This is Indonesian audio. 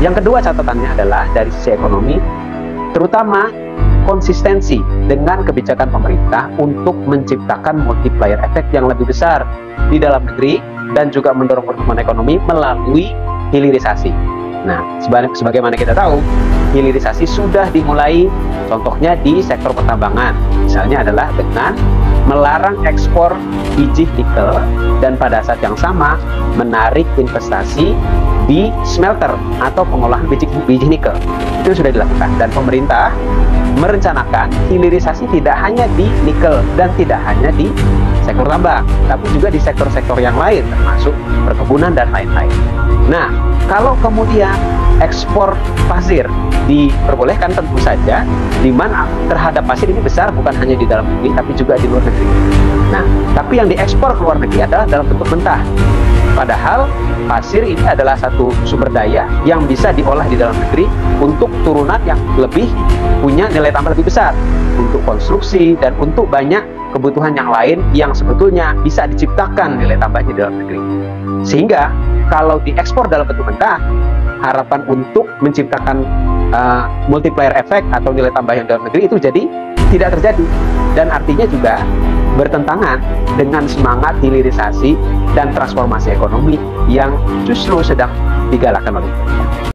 Yang kedua catatannya adalah dari sisi ekonomi, terutama konsistensi dengan kebijakan pemerintah untuk menciptakan multiplier effect yang lebih besar di dalam negeri dan juga mendorong pertumbuhan ekonomi melalui hilirisasi. Nah, sebagaimana kita tahu, hilirisasi sudah dimulai, contohnya di sektor pertambangan. Misalnya adalah dengan melarang ekspor biji nikel dan pada saat yang sama menarik investasi di smelter atau pengolahan biji nikel. Itu sudah dilakukan dan pemerintah merencanakan hilirisasi tidak hanya di nikel dan tidak hanya di sektor tambang, tapi juga di sektor-sektor yang lain termasuk perkebunan dan lain-lain. Nah, kalau kemudian ekspor pasir diperbolehkan, tentu saja demand terhadap pasir ini besar bukan hanya di dalam negeri tapi juga di luar negeri. Nah, tapi yang diekspor ke luar negeri adalah dalam bentuk mentah. Padahal pasir ini adalah satu sumber daya yang bisa diolah di dalam negeri untuk turunan yang lebih punya nilai tambah lebih besar untuk konstruksi dan untuk banyak kebutuhan yang lain yang sebetulnya bisa diciptakan nilai tambahnya di dalam negeri. Sehingga kalau diekspor dalam bentuk mentah, harapan untuk menciptakan multiplier effect atau nilai tambah yang dalam negeri itu jadi tidak terjadi, dan artinya juga bertentangan dengan semangat hilirisasi dan transformasi ekonomi yang justru sedang digalakkan oleh pemerintah.